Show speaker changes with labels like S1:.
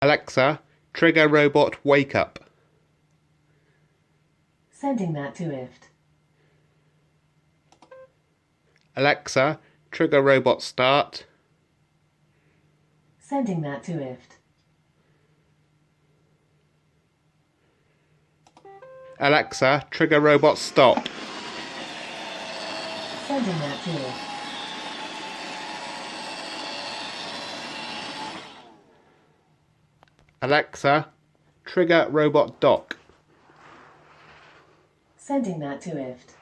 S1: Alexa, trigger robot wake up.
S2: Sending that to IFT.
S1: Alexa, trigger robot start.
S2: Sending that to IFT.
S1: Alexa, trigger robot stop.
S2: Sending that to IFT.
S1: Alexa, trigger robot dock.
S2: Sending that to IFT.